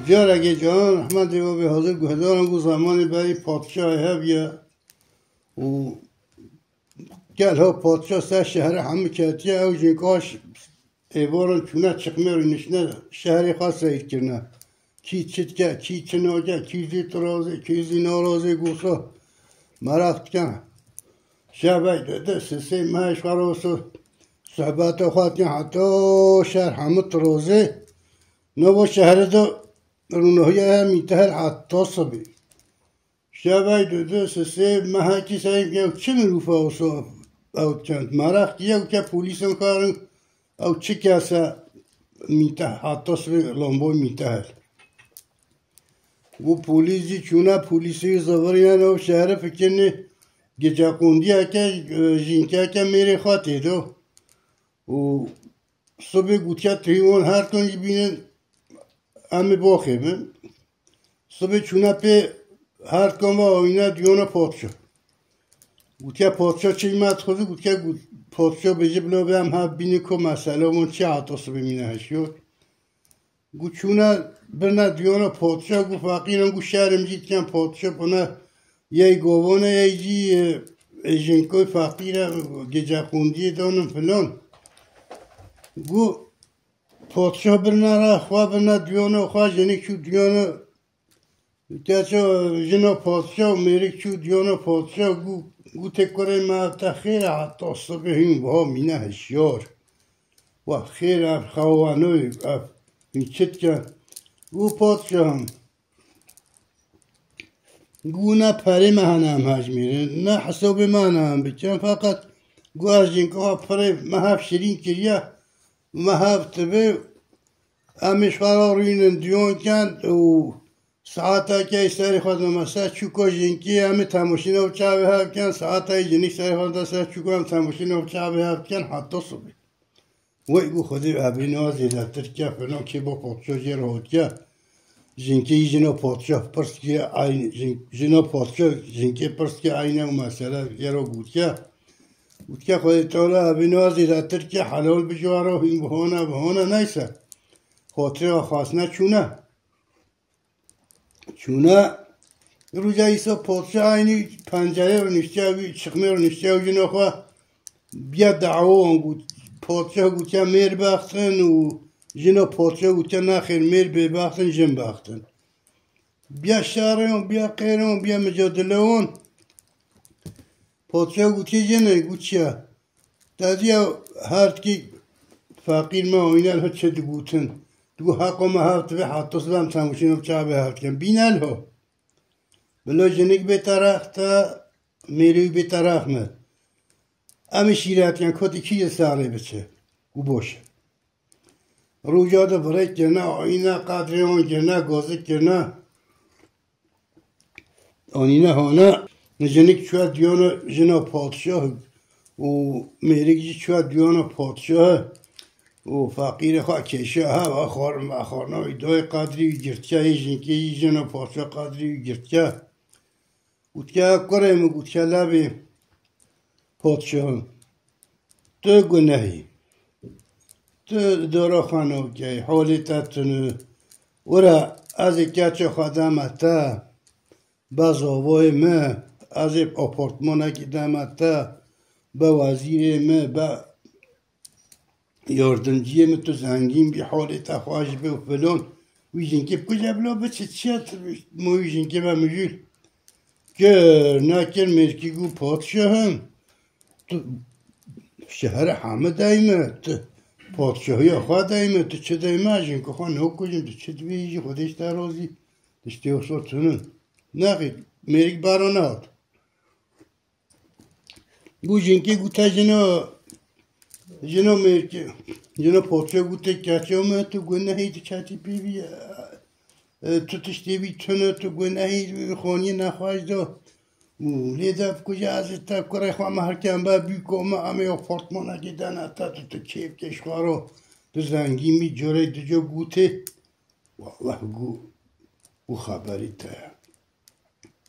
جارگه جان احمد دیو به حاضر گهدارم گو زمانی برای پادشاه هبیه و گل ها پادشاه سر شهر همه کتیه او جنکاش ایوارن چونه چقمه رو نشنه شهری خاص سید کرنه کی چتکه کی چناگه کی زی ترازه کی زی نارازه گوسا مرخت کنه شبه ده سسی مهش خراسو صحبت خواهد که حتی شهر همه ترازه نبا شهر دو رونهی میتهر حتی صبی شبه ده سسی مهکی سعیم که چه مروفه او چند مرخت که پولیسم کارن او چه کسا میته حتی صبی لامبوی میتهر و پولیسی چونه پولیسی زوریان و شهر فکرنه گجا قوندی که جینکه که میره خواهده دو و صبح گوتیا تریمون هر کنی بینن امی باخه من صبح چونه پی هر کن و آینه دیونا پادشا گوتیا پادشا چه ایمد خوده گوتیا پادشا بجه بلا به هم ها بینه که مسئله من چه حتی صبح مینه هشیور گو چونه برنه دیونا پادشا گو فقیرم گو شهرم جید کن پادشا بنا یه گوانه یه جی جنکوی فقیره گجه خوندی دانم فلان گو پادشاه برنه را خواه برنه دیوانه خواه جنک چو دیوانه گچه جنا پادشاه میرک چو دیوانه پادشاه گو تکره مهتا خیره حتی صبح هم با مینه هشیار و خیره اف خوانوی اف این چت کن گو پادشاه هم گو نه پری مهنه هم هج میره نه حساب مهنه هم بکن فقط گو از جنکه ها پری مهف شیرین کریه مهف تبه امیش فرارینن دیون کند و ساعتا که سری خود نمسته چوکا جنکی همه تماشین و چاوه هف کن ساعتا جنک سری خود نمسته چوکا هم تماشین و چاوه هف کن حتی صبح وی گو خودی ابینه ها زیدتر که فنان که با پادشاه جیر هود که جنکی جنا پادشاه پرست که این جنا پادشاه جنکی پرست که اینه و مسئله یه رو بود که خودی تالا ابینه ها زیدتر که حلال بجواره و این بهانه نیسه خاطر خواستنه چونه روزه ایسا پادشاه اینی پنجره رو نشته و چخمه رو نشته و جنا خواه بیا دعوه هم بود پادشاه گود که میر بختن و جنا پادشاه گود که نخیر میر ببختن جن بختن بیا شهرون بیا قیرون بیا مجادله اون پادشاه گود که جنه گود چیه دادیا هرد که فقیر ما اینه ها چه دگوتن دو حقا ما هفت به حتی سلام تموشین و چه به هفت کن بینل ها بلا جنگ به طرف تا میروی به طرف نه امی شیرت کن کتی کی ساله بچه گو باشه روجا دا برای کرنه آینه قدر آن کرنه گازه کرنه آنینه هانه جنگ چوه دیانا جنا پادشاه و میرگی چوه دیانا پادشاه و فقیر خواه کشه ها و خارناوی دوی قدری گرتکه جنگی جنا پادشاه قدری گرتکه گوتکه کرم گوتکه لبی پادشاه تو گناهی تو دارا خانو که حالی تتنو ورا از کچه خدمتا باز آوای ما از اپارتمانه که دمتا با وزیر ما با یاردمچی ما تو زنگین بی حالی تخواهش به فلان ویژن که کجا بلا بچه چیت ما ویژن که با مجول گر نکر مرکی گو پادشاه هم تو شهر همه دایمه تو پادشاهی خواه دایمه تو چه دایمه اجین که خواه نو کجیم تو چه دویجی خودش درازی دشتی اصلا تونن نخیر مرک برا نهاد گو جنکی گو تا جنا مرکی جنا پادشاه گو تا کچه همه تو گو نهی تو کچی بیبی تو تشتی بی تونه تو گو نهی خانی نخواهش دا لیدف کجا از تا کره خواه محرکم با بیکو ما همه اپارتمان اگه دانه تا تو کیف کشوارو تو زنگی می جوره دو جو گوته والله گو خبری تا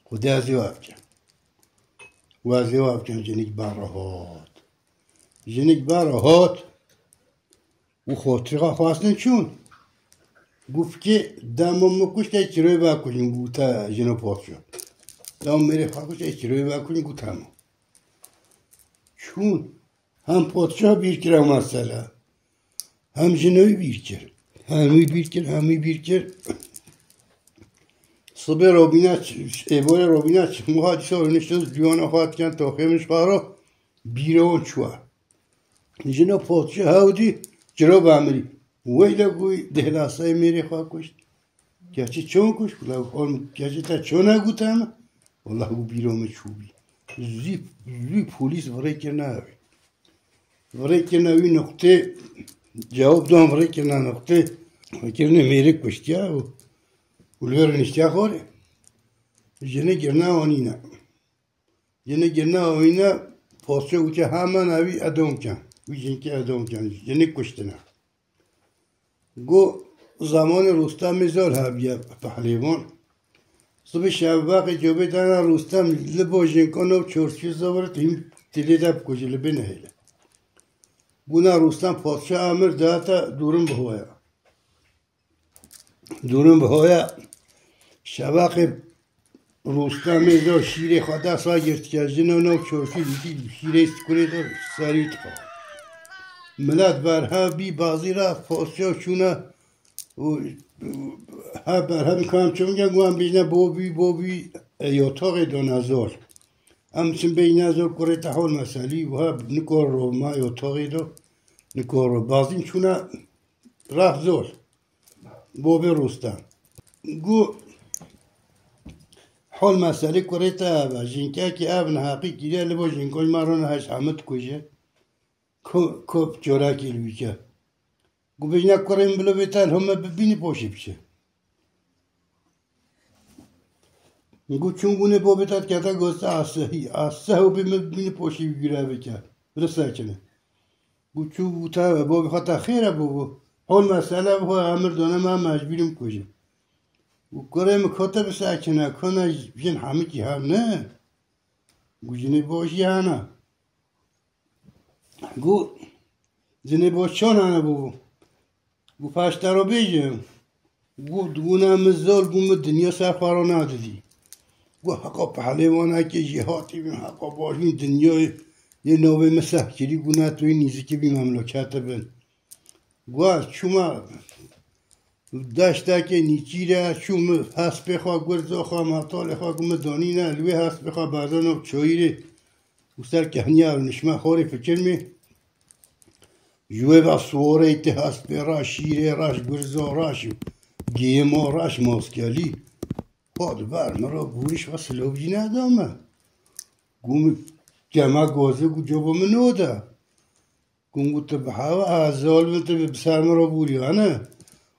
خدا از یو افکن و از یو افکن جنگ برهات و خاطره خواستن چون گفت که دامم مکشت چرای باکوشیم گوتا جنو پادشا دام میره خواهش چرای باکوشیم گوت همه چون هم پادشا بیر کرد مسئله هم جنوی بیر کرد همی بیر کرد صبح رابینه ایوار رابینه مهاجی سال نشتز جوان خواهد کن تا خیمش خواهر بیره و چوه جنو پادشا هاودی جرا بامری ویلا گوی دهلاسای میره خواه کشت گرچه چون کشت گرچه تا چون نگوتم والله گو بیرام چوبی زی پولیس ورای کرنه هاوی ورای کرنه هاوی نقطه جواب دام ورای کرنه نقطه کرنه میره کشتی ها و گلور نشتی خوره جنه گرنه آنینا جنه گرنه آنینا پاسچه اوچه همه هاوی ادام کن وی جنکی ادام کن جنه کشتنه گو زمان رستم میزار هبیه پهلیوان صبح شباق جوبه دانا رستم لبا جنکان و چورچی زاور تیم تلی دب کجی لبه نهیله بونا رستم پادشاه امر داتا دورم بهایا شباق رستم میزار شیر خدا سا گرد کرد جنان و چورچی دیدی شیره سکولی دار سری تفا ملت برها بی بازی را پادشاه چونه ها برهم کنم چون میگم گوهم بیشنه بوبی یاتاق دانازار همچنین بین نزار کره تحول مسئلی و ها نکار رو ما یاتاقی دو نکار رو بازیم چونه رفت زور بوبی رستم گو حال مسئله کره تا جنکه که ابن حقی گیره لبا جنکای مران هش حمد کشه کب جوراکی لویکه گو بیشنه کریم بلو بیتن همه ببینی پاشی بشه گو چون گونه با بیتد که تا گوسته آسه و ببینی پاشی بگیره بکر برسه کنه گو چون گوتا با بخواد خیره بگو حال مسئله بخوا امر دانه من مجبوریم کشه گو کریم کتا بسه کنه کنه بیشن همه کی هم نه گو جنه باشی هنه گو جنه باش چون هنه بگو گو پشتر رو بیجم گو دونه مزال گو دنیا سرفارا ندادی گو حقا پهلوانه که جهاتی بیم حقا باشیم دنیای یه نوه مسحکری گو نتوی نیزی که بیم مملکت بین گو چوما دشته که نیچیره چوم هست بخواه گرزا خواه محتال خواه گو مدانی نه لوی هست بخواه بردان و چاییره و سر کهنی او نشمه خوری فکر می جوه و سواره ایتی هست به راش شیره راش گرزا راش گیما راش ماسکلی خود بر مرا گوریش و سلوبجی ندامه گوم جمع گازه گو جبا منو ده گوم گو تبحاوه ازال من تبه بسر مرا بوری نه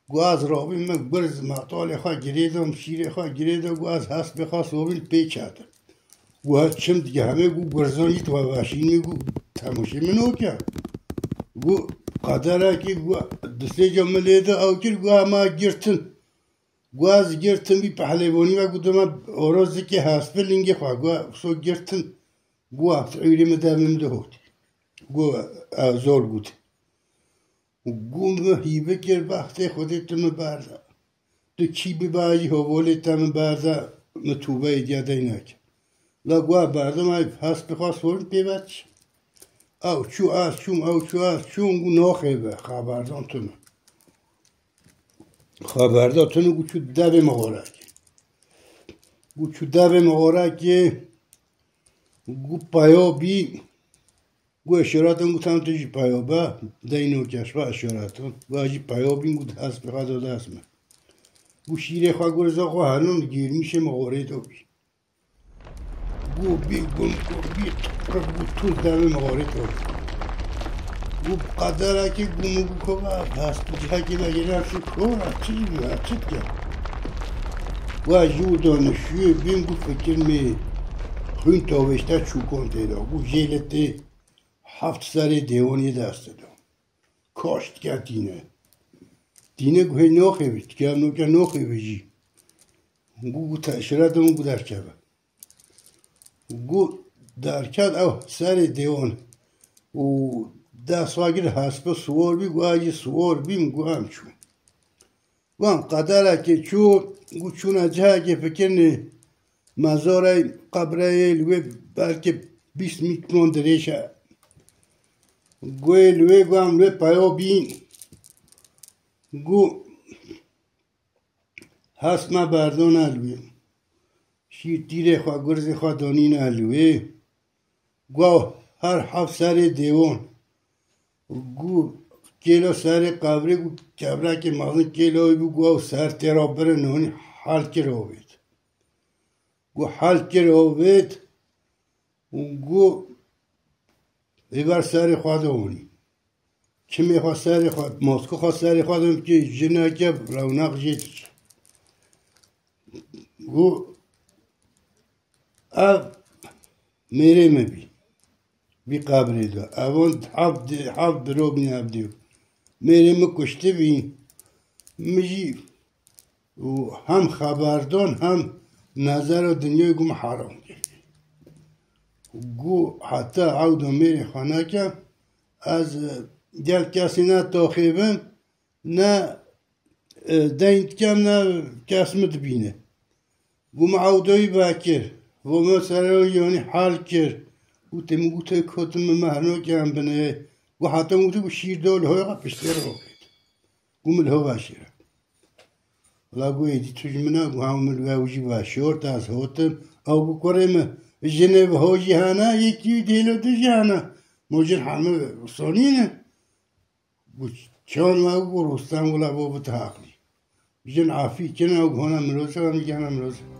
گو از رابی من گرز محطال خواه گریدم شیره خواه گریدم گو از هست بخواه سوبیل پیچه گو هست چم دیگه همه گو گرزانی تو واشینی گو تماشی منو که گو قدره که گو دسته جمله ده او کر گو همه گرتن گو از گرتن بی پهلوانی و گو دمه آرازی که هست به لنگه خواه گو سو گرتن گو هفت ایلی مدامم ده هود گو زور گود گو مهیبه کر وقتی خودت مبرده تو چی ببایی حوالی تم برده متوبه ایدیاده نکن لا گو برده ما هست بخواست ورن پیوچ او چو از چون گو ناخیبه خبردان تونه خبردان تونه گو چو دب مغارک گو پایا بی گو اشاراتون گو تام تجی پایا با دینو کشفه اشاراتون گو اجی پایا بین گو هست بخواد داده اسمه گو شیره خواه گرزا خواه هنون گیر میشه مغاره تو بی گو بی گم گو تو دب مغاره تو گو قدره که گو که هست بجه که نگیره هفته کاره چی بیه چید که گو اجیو دانشوی بیم گو فکر می خوین تاوشته چوکان تیدا گو جیلتی 7 سر دیوانی دست داد کاشت کرد دینه گوه ناخه بید که هم نوکه ناخه بیجی گو تأشیرات همون گو درکبه گو درکد او سر دیوان و ده ساگر حسب سوار بی گو اگه سوار بیم گو همچون وان قدره که چون اجه که فکرنی مزاره قبره لوی بلکه 20 میکرون دریشه گوی لوی گوام لوی پایا بین گو هست ما بردان الوی شیر تیره خواه گرز خواه دانین الوی گو هر 7 سر دیوان گو کیلو سر قبره گو کبره که مازن کیلوی بو گو سر تیرا بره نونی حال کرو بید گو حال کرو بید گو ایبر سر خواه دونی چه میخواه سر خواه ماسکو خواه سر خواه دونی که جنه که رونق جیتش گو اب میره مبی بی قبره دا اوان حب دروگ نی اب دیو میره مکشته بی مجی و هم خبردان هم نظر دنیای گم حرام کرد گو حتی عودا میره خانه که از گل کسی نه تاخیبم نه دینت کم نه کس مدبینه گو معودایی بکر و ما سرایانی حال کرد و تمگو تا کتم مهنو کم بنه و حتی موتو شیر دول های قپشته رو بید گو ملها باشیره ولی گو ایدی تجمنه گو هم ملوی باشورت از هاتم او گو کرم جنب ها جهانه یکی دیلو دو جهانه موجر همه رسانینه گو چان ما گو رستم ولی بابت حقلی جن عافی کنه و گونه مروزه و میگه همه مروزه